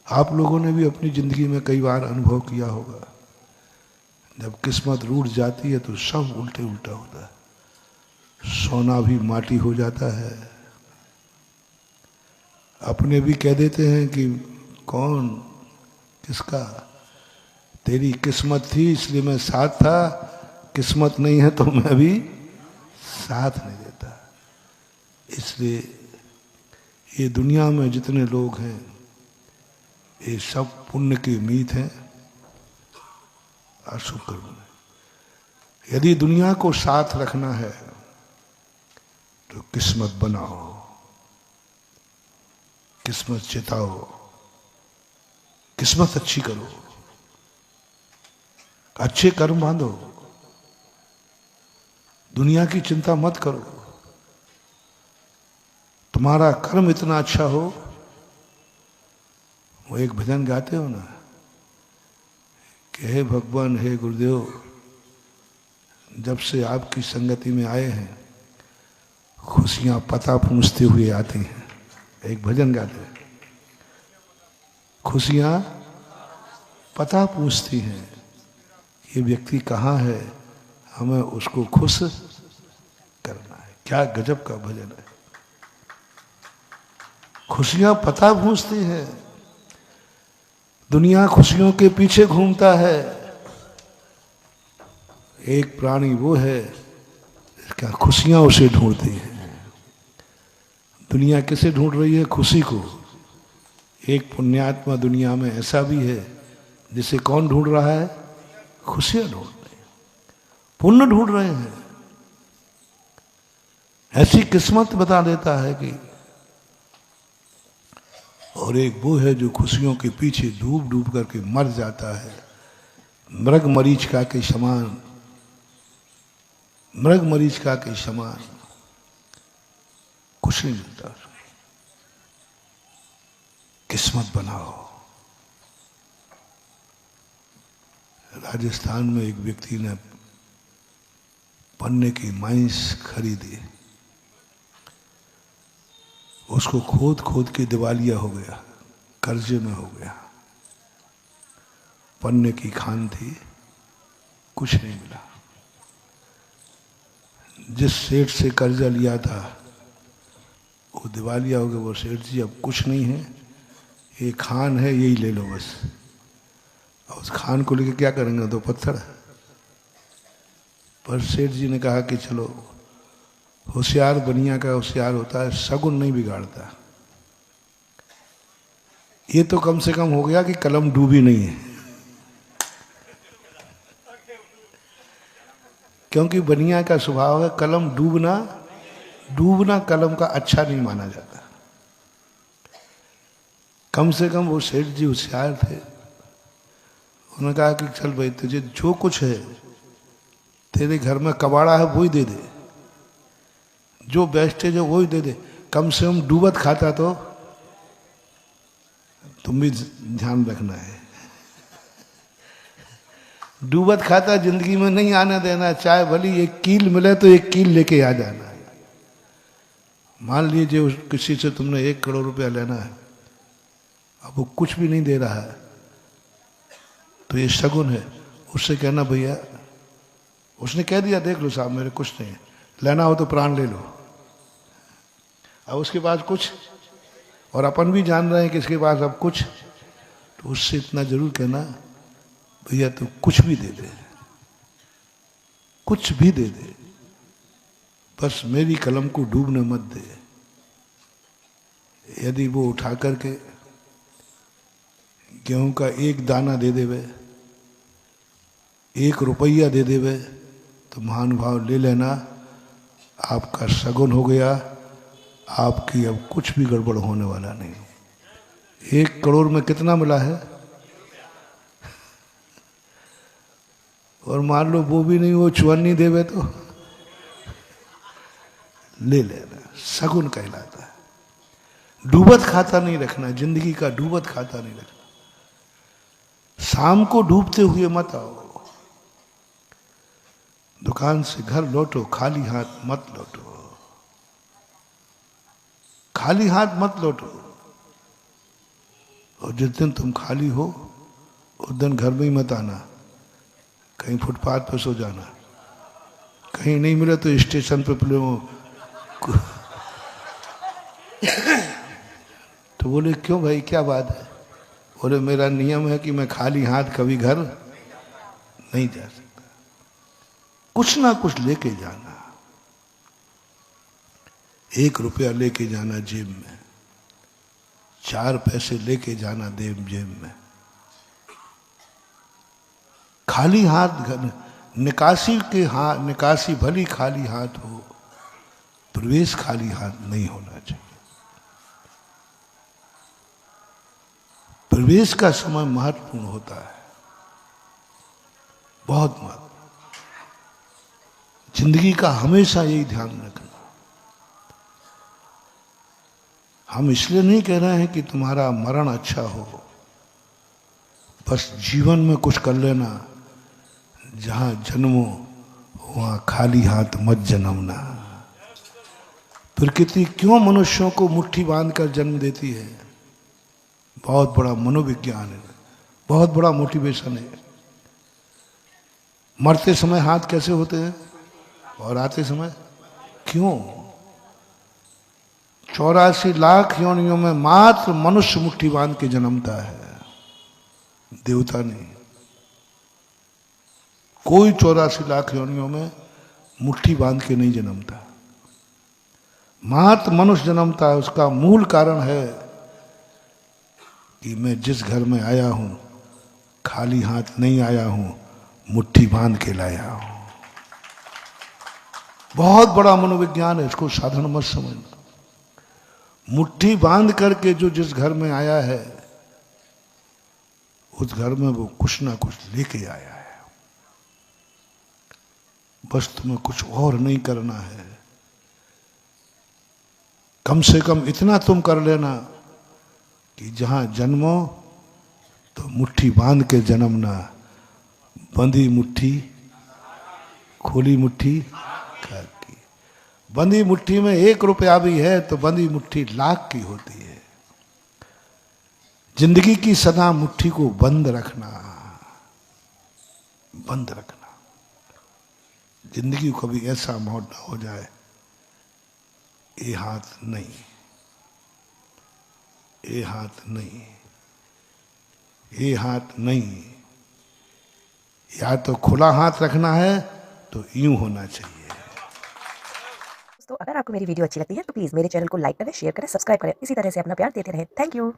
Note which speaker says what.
Speaker 1: आप लोगों ने भी अपनी जिंदगी में कई बार अनुभव किया होगा, जब किस्मत रूठ जाती है तो सब उल्टे उल्टा होता है। सोना भी माटी हो जाता है। अपने भी कह देते हैं कि कौन किसका, तेरी किस्मत थी इसलिए मैं साथ था, किस्मत नहीं है तो मैं भी साथ नहीं देता। इसलिए ये दुनिया में जितने लोग हैं ये सब पुण्य की मीत हैं और शुभ कर्म है। यदि दुनिया को साथ रखना है तो किस्मत बनाओ, किस्मत चिताओ, किस्मत अच्छी करो, अच्छे कर्म बांधो, दुनिया की चिंता मत करो। तुम्हारा कर्म इतना अच्छा हो, वो एक भजन गाते हो ना कि हे भगवान, हे गुरुदेव, जब से आपकी संगति में आए हैं खुशियां पता पूछते हुए आती हैं। एक भजन गाते हैं, खुशियां पता पूछती हैं, ये व्यक्ति कहाँ है, हमें उसको खुश करना है। क्या गजब का भजन है। खुशियां पता पूछती हैं, दुनिया खुशियों के पीछे घूमता है। एक प्राणी वो है क्या खुशियां उसे ढूंढती हैं। दुनिया किसे ढूंढ रही है? खुशी को। एक पुण्यात्मा दुनिया में ऐसा भी है जिसे कौन ढूंढ रहा है? खुशियां ढूंढ रहे हैं, पुण्य ढूंढ रहे हैं। ऐसी किस्मत बता देता है कि, और एक वो है जो खुशियों के पीछे डूब डूब करके मर जाता है, मृग मरीचिका के समान, मृग मरीचिका के समान कुछ नहीं मिलता। किस्मत बनाओ। राजस्थान में एक व्यक्ति ने पन्ने की मांस खरीदी, उसको खोद खोद के दिवालिया हो गया, कर्जे में हो गया। पन्ने की खान थी, कुछ नहीं मिला। जिस सेठ से कर्जा लिया था वो दिवालिया हो गया। वो सेठ जी अब कुछ नहीं है, ये खान है, यही ले लो बस। और उस खान को लेके क्या करेंगे? तो पत्थर। पर सेठ जी ने कहा कि चलो, होशियार बनिया का होशियार होता है, शगुन नहीं बिगाड़ता। ये तो कम से कम हो गया कि कलम डूबी नहीं है, क्योंकि बनिया का स्वभाव है कलम डूबना, डूबना कलम का अच्छा नहीं माना जाता। कम से कम वो सेठ जी होशियार थे। उन्होंने कहा कि चल भाई, तुझे जो कुछ है, तेरे घर में कबाड़ा है वही दे दे, जो वेस्टेज है वही दे दे, कम से कम डूबत खाता तो तुम भी ध्यान रखना है। डूबत खाता जिंदगी में नहीं आने देना, चाहे भली एक कील मिले तो एक कील लेके आ जाना है। मान लीजिए किसी से तुमने 1 करोड़ रुपया लेना है, अब वो कुछ भी नहीं दे रहा है, तो ये शगुन है। उससे कहना भैया, उसने कह दिया देख लो साहब मेरे कुछ नहीं है, लेना हो तो प्राण ले लो। अब उसके पास कुछ, और अपन भी जान रहे हैं कि इसके पास अब कुछ, तो उससे इतना जरूर कहना भैया तू कुछ भी दे दे, कुछ भी दे दे, बस मेरी कलम को डूबने मत दे। यदि वो उठा करके गेहूं का 1 दाना दे देवे, 1 रुपया दे देवे, तो महानुभाव ले लेना, आपका शगुन हो गया, आपकी अब कुछ भी गड़बड़ होने वाला नहीं। 1 करोड़ में कितना मिला है? और मान लो वो भी नहीं, वो 54 देवे तो ले लेना, शगुन कहलाता है। डूबत खाता नहीं रखना, जिंदगी का डूबत खाता नहीं रखना। शाम को डूबते हुए मत आओ, दुकान से घर लौटो खाली हाथ मत लौटो, खाली हाथ मत लौटो। और जिस दिन तुम खाली हो उस दिन घर में ही मत आना, कहीं फुटपाथ पर सो जाना, कहीं नहीं मिले तो स्टेशन पे पहले वो तो बोले क्यों भाई क्या बात है? बोले मेरा नियम है कि मैं खाली हाथ कभी घर नहीं जा सकता, कुछ ना कुछ लेके जाना। 1 रुपया लेके जाना जेब में, 4 पैसे लेके जाना जेब में। खाली हाथ घर, निकासी भली खाली हाथ हो, प्रवेश खाली हाथ नहीं होना चाहिए। प्रवेश का समय महत्वपूर्ण होता है, बहुत महत्वपूर्ण। जिंदगी का हमेशा यही ध्यान रखना। हम इसलिए नहीं कह रहे हैं कि तुम्हारा मरण अच्छा हो, बस जीवन में कुछ कर लेना, जहां जन्मो वहां खाली हाथ मत जन्मना। प्रकृति क्यों मनुष्यों को मुट्ठी बांधकर जन्म देती है? बहुत बड़ा मनोविज्ञान है, बहुत बड़ा मोटिवेशन है। मरते समय हाथ कैसे होते हैं और आते समय क्यों? 84 लाख योनियों में मात्र मनुष्य मुट्ठी बांध के जन्मता है, देवता नहीं। कोई 84 लाख योनियों में मुट्ठी बांध के नहीं जन्मता, मात्र मनुष्य जन्मता है। उसका मूल कारण है कि मैं जिस घर में आया हूं खाली हाथ नहीं आया हूं, मुट्ठी बांध के लाया हूं। बहुत बड़ा मनोविज्ञान है, इसको साधारण मत समझना। मुट्ठी बांध करके जो जिस घर में आया है उस घर में वो कुछ ना कुछ लेके आया है। बस तुम्हें कुछ और नहीं करना है, कम से कम इतना तुम कर लेना कि जहां जन्मो तो मुट्ठी बांध के जन्मना। बंधी मुट्ठी खुली मुट्ठी की। बंधी मुट्ठी में 1 रुपया भी है तो बंधी मुट्ठी लाख की होती है। जिंदगी की सदा मुट्ठी को बंद रखना, बंद रखना। जिंदगी को कभी ऐसा मौत ना हो जाए ये हाथ नहीं, ये हाथ नहीं, ये हाथ नहीं। या तो खुला हाथ रखना है तो यूं होना चाहिए।
Speaker 2: दोस्तों, अगर आपको मेरी वीडियो अच्छी लगती है तो प्लीज मेरे चैनल को लाइक करें, शेयर करें, सब्सक्राइब करें। इसी तरह से अपना प्यार देते रहें। Thank you.